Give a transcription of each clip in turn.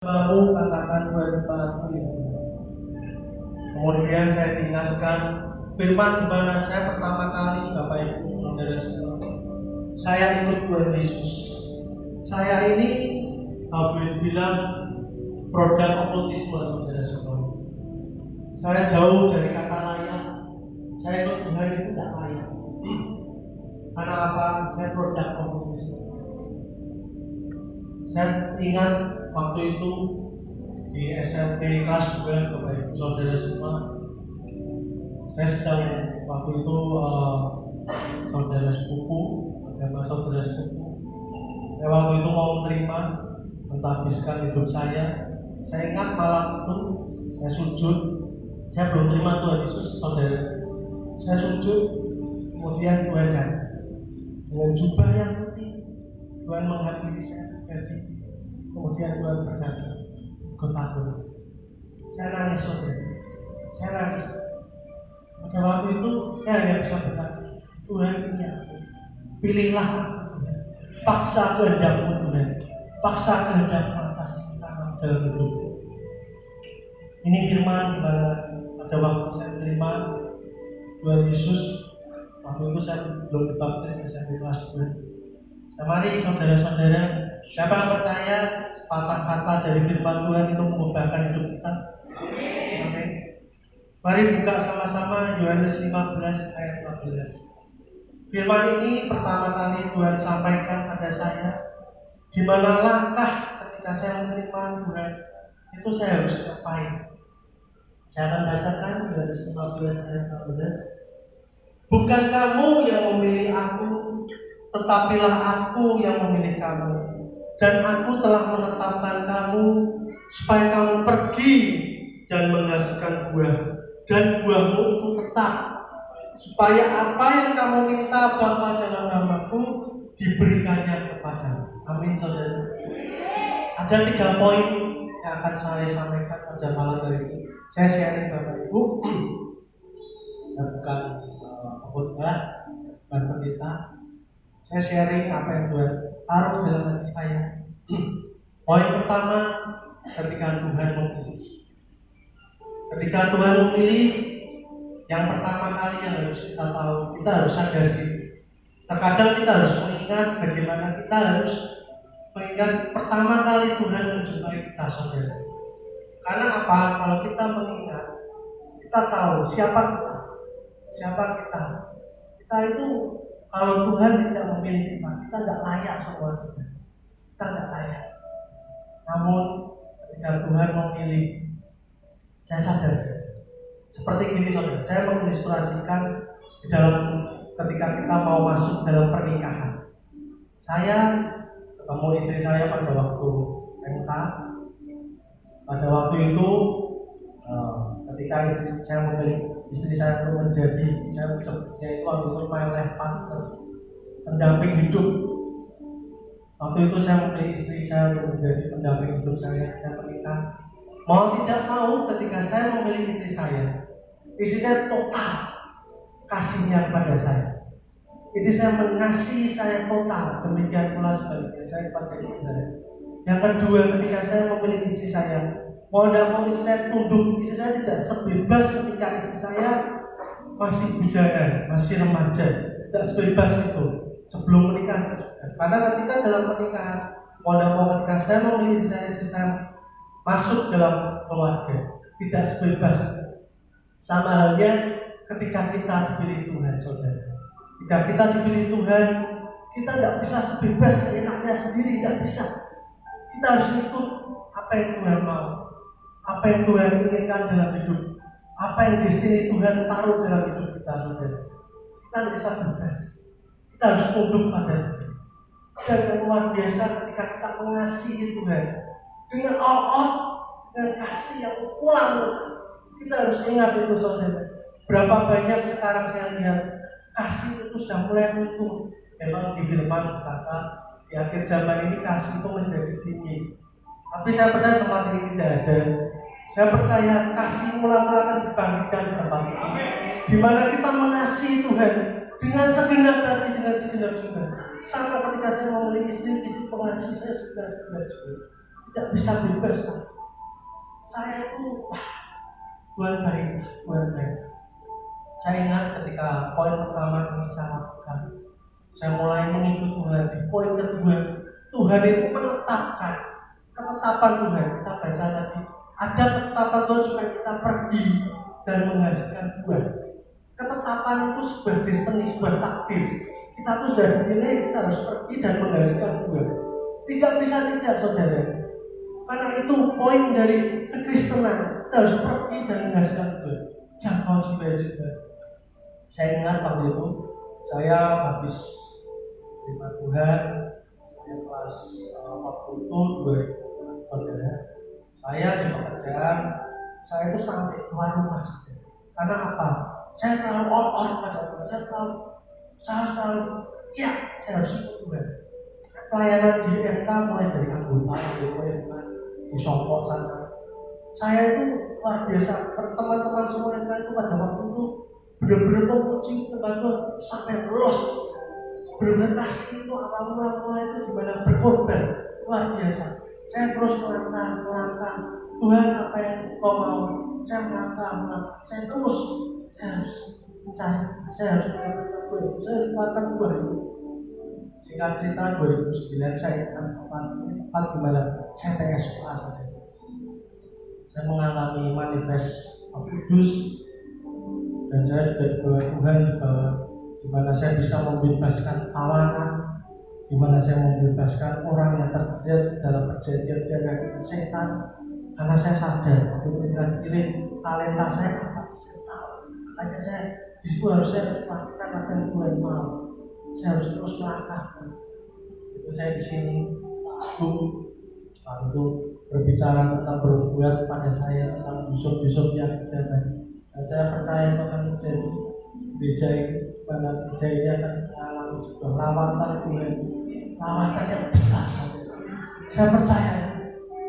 Mau katakan buat jemaatmu ya. Kemudian saya diingatkan firman di mana saya pertama kali Bapak Ibu saudara semua, saya ikut Tuhan Yesus. Saya ini boleh dibilang produk okultisme saudara semua. Saya jauh dari kata layak. Saya ikut Tuhan itu tidak layak. Karena apa? Saya produk okultisme. Saya ingat waktu itu di SMP kelas 2 Bapak Ibu saudara semua, saya sedang waktu itu saudara sepupu, agama saudara sepupu. Waktu itu mau menerima mentahbiskan hidup saya. Saya ingat malam itu saya sujud, saya belum terima Tuhan Yesus saudara. Saya sujud, kemudian Tuhan datang dengan jubah yang putih. Tuhan menghampiri saya pribadi. Kemudian Tuhan berkata, ikut aku. Saya nangis saudara. Saya nangis. Pada waktu itu saya hanya bisa berkata, Tuhan ini aku. Pilihlah aku. Paksa kehendakmu Tuhan. Paksa kehendakmu atas rencana dalam hidup. Ini firman di mana pada waktu saya terima Tuhan Yesus. Waktu itu saya belum dibaptis, saya di kelas 2. Mari saudara-saudara, siapa yang percaya sepatah kata dari firman Tuhan itu mengubahkan hidup kita? Amin. Mari buka sama-sama Yohanes 15 ayat 14. Firman ini pertama kali Tuhan sampaikan pada saya, di mana langkah ketika saya menerima Tuhan itu saya harus ngapain? Saya akan bacakan Yohanes 15 ayat 14. Bukan kamu yang memilih aku, tetapilah aku yang memilih kamu, dan aku telah menetapkan kamu supaya kamu pergi dan menghasilkan buah, dan buahmu itu tetap, supaya apa yang kamu minta Bapa dalam namaku diberikannya kepadamu. Amin saudara. Ada 3 poin yang akan saya sampaikan pada malam hari ini. Saya sharing Bapak Ibu. Saya bukan khotbah, bukan pendeta. Saya sharing apa yang Tuhan taruh dalam hati saya. Poin pertama, ketika Tuhan memilih. Ketika Tuhan memilih, yang pertama kali yang harus kita tahu, kita harus sadar diri. Terkadang kita harus mengingat bagaimana kita harus mengingat pertama kali Tuhan menjumpai kita saudara. Karena apa? Kalau kita mengingat, kita tahu siapa kita. Siapa kita? Kita itu kalau Tuhan tidak memilih kita tidak layak semua saudara. Kita tidak layak. Namun ketika Tuhan memilih, saya sadar. Seperti gini saudara, saya mengilustrasikan di dalam ketika kita mau masuk dalam pernikahan. Saya ketemu istri saya pada waktu MK. Pada waktu itu ketika saya memilih istri saya untuk menjadi, saya menyebutnya itu waktu itu my life partner, pendamping hidup. Waktu itu saya memilih istri saya untuk menjadi pendamping hidup saya menikah. Mau tidak mau ketika saya memilih istri saya total kasihnya kepada saya. Itu saya mengasihi saya total, demikian pula sebaliknya saya kepada istri saya. Yang kedua, ketika saya memilih istri saya, mau tidak mau istri saya tunduk. Istri saya tidak sebebas ketika istri saya masih bujana, masih remaja. Tidak sebebas itu sebelum menikah. Karena ketika dalam pernikahan, mau tidak mau ketika saya memilih istri saya masuk dalam keluarga, tidak sebebas itu. Sama halnya ketika kita dipilih Tuhan saudara. Ketika kita dipilih Tuhan, kita tidak bisa sebebas seenaknya sendiri, tidak bisa. Kita harus ikut apa yang Tuhan mau, apa yang Tuhan inginkan dalam hidup, apa yang destiny Tuhan taruh dalam hidup kita saudara. Kita tidak bisa bebas. Kita harus tunduk pada Tuhan. Dan yang luar biasa ketika kita mengasihi Tuhan dengan all out, dengan kasih yang ulang-ulang. Kita harus ingat itu saudara. Berapa banyak sekarang saya lihat kasih itu sudah mulai runtuh. Memang di firman berkata di akhir zaman ini kasih itu menjadi dingin. Tapi saya percaya tempat ini tidak ada. Saya percaya kasih mula-mula akan dibangkitkan di tempat ini. Di mana kita mengasihi Tuhan dengan segenap hati, dengan segenap jiwa. Sama ketika saya memilih istri pengasih saya segenap jiwa. tidak bisa bebas. Saya itu, Tuhan baik, Tuhan baik. Saya ingat ketika poin pertama yang saya lakukan, saya mulai mengikut Tuhan. Di poin kedua, Tuhan itu menetapkan ketetapan Tuhan. Kita baca tadi, ada ketetapan Tuhan supaya kita pergi dan menghasilkan buah. Ketetapan itu sebuah destiny, sebuah takdir. Kita tuh sudah dipilih, kita harus pergi dan menghasilkan buah. Tidak bisa tidak, saudara. Karena itu poin dari kekristenan. Kita harus pergi dan menghasilkan buah. Jangkau jiwa-jiwa. Saya ingat waktu itu saya habis terima Tuhan, saya kelas waktu itu 2000, saudara. Saya di pekerjaan, saya itu sampai keluar rumah, saudara. Karena apa? Saya terlalu all pada Tuhan. Saya harus ikut Tuhan. Pelayanan di MK mulai dari anggota, di Songkok sana. Saya itu luar biasa. Teman-teman semua MK itu pada waktu itu benar-benar memuji Tuhan sampai los. Benar-benar kasih itu awal mula itu dimana berkorban luar biasa. Saya terus melangkah. Tuhan apa yang Kau mau? Saya melangkah. Saya harus mencari. Saya harus keluarkan buah itu. Singkat cerita 2009 saya tempat dimana saya TSUA saja. Saya mengalami manifest Kudus. Dan saya juga dibawa Tuhan di mana saya bisa membebaskan tawanan, di mana saya membebaskan orang yang terjerat dalam perjanjian dengan setan. Karena saya sadar waktu itu pilih talenta saya apa saya tahu. Makanya saya di situ harus melakukan apa yang Tuhan mau. Saya harus terus melangkah. Itu saya di sini lalu berbicara tentang berbuat pada saya tentang Yusuf yang jabat. Dan saya percaya itu akan menjadi gereja ini, pada gereja ini akan mengalami sebuah lawatan Tuhan, lawatan yang besar. Saya percaya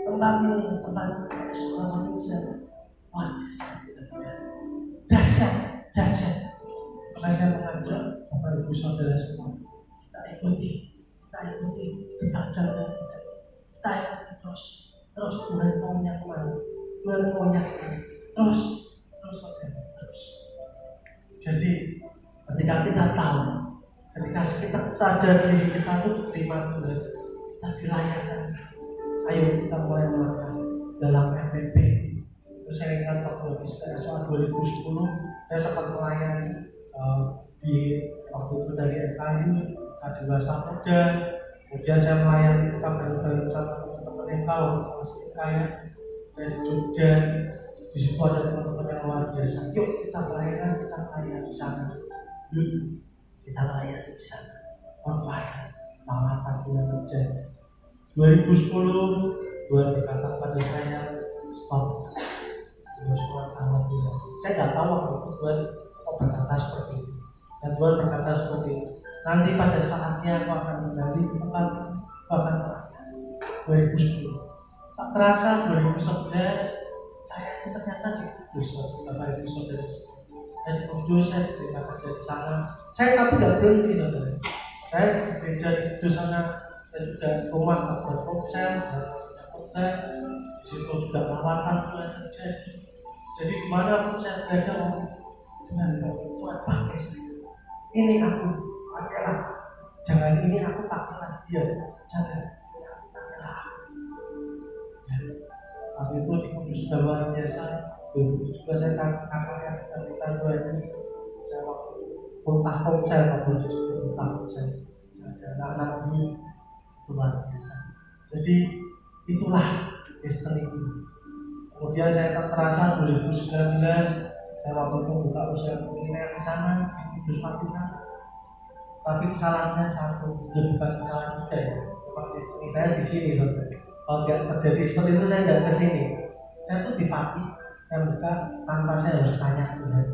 tempat ini, tempat sekolah itu saya wah dahsyat. Maka saya mengajak Bapak Ibu Saudara semua, kita ikuti tetap jalan, kita ikuti terus Tuhan maunya kemana, terus. Jadi ketika kita tahu, ketika kita sadar diri kita itu diterima Tuhan, kita dilayani. Ayo kita mulai melangkah dalam FPP. Itu saya ingat waktu habis TSUA 2010, saya sempat melayani di waktu itu dari FKU, Kadula Samuda. Kemudian saya melayani kita bareng-bareng sama teman-teman yang masih kaya. Saya di Jogja. Di situ ada teman-teman yang luar biasa. Yuk kita melayani di sana. Yuk kita melayani di sana. On fire, lawatan Tuhan terjadi. 2010 Tuhan berkata pada saya, stop. Terus alhamdulillah. Saya nggak tahu waktu itu Tuhan berkata seperti itu. Dan Tuhan berkata seperti itu. Nanti pada saatnya aku akan kembali ke tempat bahkan melayani. 2010. Tak terasa 2011. Saya itu ternyata di Kudus, Bapak Ibu Saudara. Saya di Kudus, saya diterima kerja di sana. Saya tapi tidak berhenti, saudara. Saya di gereja di Kudus sana, saya juga rumah buat konser, di situ juga lawatan Tuhan terjadi. Jadi dimanapun saya berada, Tuhan pakai saya. Ini aku pakailah. Jangan ini aku pakailah dia. Jangan ini aku pakailah. Waktu itu di Kudus sudah luar biasa. Begitu juga saya kakaknya ketika Tuhan saya waktu ultah konser waktu itu ultah konser. Saya ada anak-anak ini luar biasa. Jadi itulah destiny itu. Kemudian saya tak terasa 2019 saya waktu itu buka usaha kuliner di sana di Kudus Pati sana. Tapi kesalahan saya satu, ya bukan kesalahan juga ya. Cuma destiny saya di sini, saudara. Kalau tidak terjadi seperti itu saya tidak ke sini. Saya tuh di Pati, saya buka tanpa saya harus tanya Tuhan.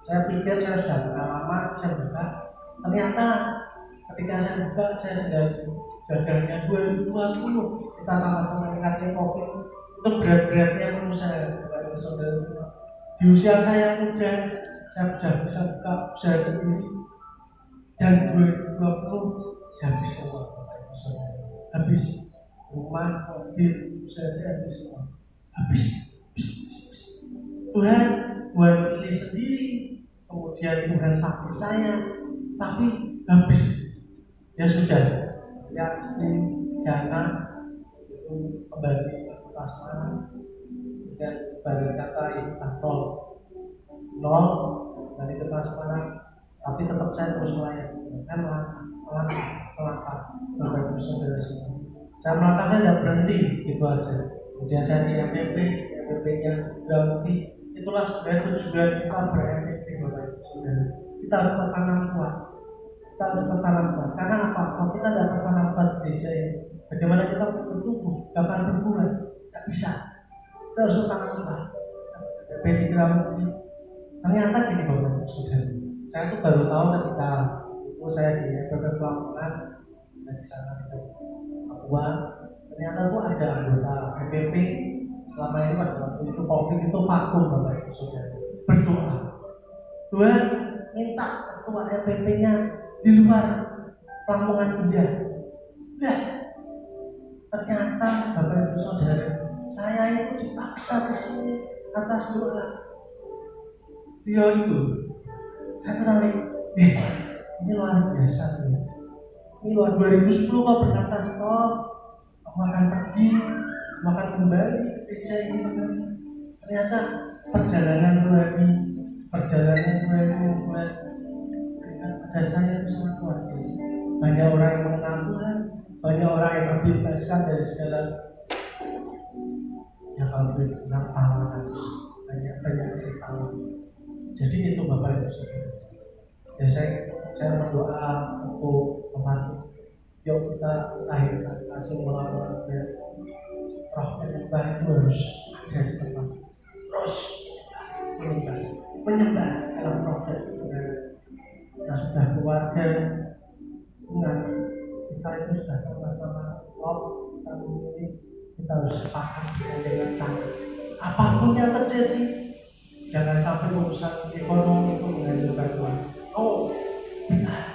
Saya pikir saya sudah pengalaman, saya buka. Ternyata ketika saya buka, saya sudah gagahnya 2020. Kita sama-sama ingatnya COVID. Itu berat-beratnya manusia, Bapak Saudara semua. Di usia saya muda, saya sudah bisa buka usaha sendiri. Dan 2020 saya bisa Bapak Saudara. Habis. rumah, mobil, saya habis semua. Habis. Tuhan pilih sendiri, kemudian Tuhan pakai saya, tapi habis. Ya sudah, ya istri, ya anak itu kembali ke kota Semarang, dan baru kata itu tol nol kembali ke kota Semarang, tapi tetap saya terus melayani. Saya melangkah, Bapak Ibu Saudara semua. Saya melangkah, saya tidak berhenti, itu aja. Kemudian saya di MPP-nya berarti itulah sebenarnya tujuan kita ber-MPP, Bapak Ibu Saudara. Kita harus tertanam kuat. Karena apa? Kalau kita tidak tertanam kuat gereja ini, bagaimana kita bertumbuh, bahkan berbuat, tidak bisa. Kita harus tertanam kuat. MPP di Gramuti. Ternyata gini Bapak Ibu Saudara, saya itu baru tahu ketika itu saya di MPP Pelabuhan, saya di sana itu ketua. Ternyata tuh ada anggota MPP selama ini pada waktu itu COVID itu vakum Bapak Ibu Saudara, berdoa Tuhan minta ketua MPP-nya di luar Lamongan Indah. Nah, ternyata Bapak Ibu Saudara, saya itu dipaksa ke sini atas doa dia itu. Saya tuh sampai, ini luar biasa ya. Ini luar 2010 kok berkata stop, aku akan pergi, aku akan kembali ke gereja ini. Ternyata perjalanan buat pada saya itu sangat luar biasa. Banyak orang yang mengenal Tuhan, banyak orang yang terbebaskan dari segala ya kalau bilang tawanan, banyak cerita. Jadi itu Bapak Ibu Saudara. Ya saya berdoa untuk tempat yuk kita lahirkan kasih melawan roh penyembah itu harus ada di tempat. Terus menyembah dalam proses kita sudah keluarga dengan kita itu sudah sama-sama klop kita harus sepakat dengan tangan. Apapun yang terjadi, jangan sampai urusan ekonomi itu menghancurkan Tuhan. Oh, bertahan.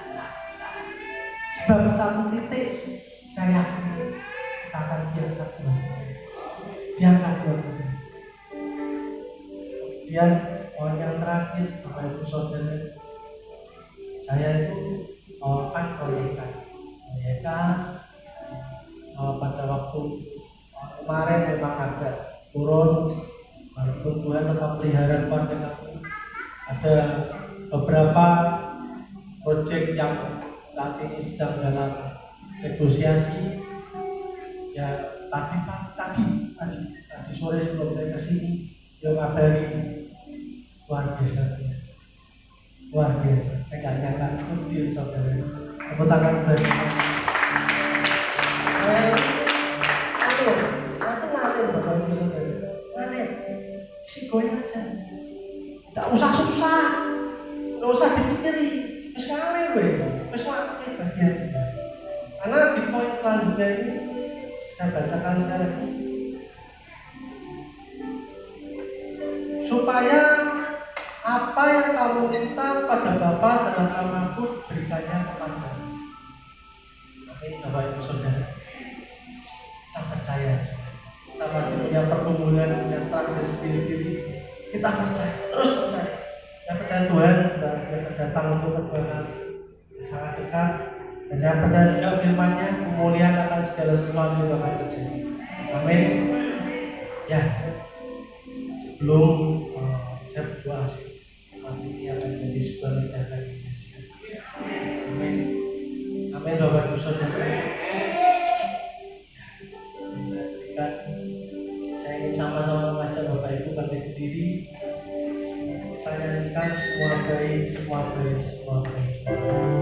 Sebab satu titik saya yakin kita akan diangkat Tuhan. Kemudian poin yang terakhir, Bapak Ibu Saudara, saya itu kan proyekkan pada waktu kemarin memang agak turun, walaupun Tuhan tetap pelihara keluarga kami. Ada beberapa proyek yang saat ini sedang dalam negosiasi. Ya tadi sore sebelum saya kesini, dia kabari luar biasa. Saya nggak nyangka itu deal Saudara. Tepuk tangan bagi saya. Saya tuh ngalir Bapak Ibu Saudara. Ngalir, isi goyang aja. Nggak usah susah, nggak usah dipikiri. Wis ngalir wis ngelakuin bagian. Karena di poin selanjutnya ini saya bacakan sekali lagi. Supaya apa yang kamu minta pada Bapa dalam namaku berikannya kepadamu. Amin Bapak Ibu Saudara. Kita percaya aja. Kita masih punya pergumulan, punya struggle sendiri. Kita percaya, terus percaya. Saya percaya Tuhan yang datang untuk kedua kali sangat dekat. Dan saya percaya juga firman-Nya, kemuliaan akan segala sesuatu yang akan terjadi. Amin. Ya, sebelum saya berdoa sih, ini akan jadi sebuah ledakan Indonesia. Amin. Amin Bapak Ibu Saudara. Saya ingin sama-sama mengajak Bapak Ibu bangkit berdiri. Kita nyanyikan semua baik.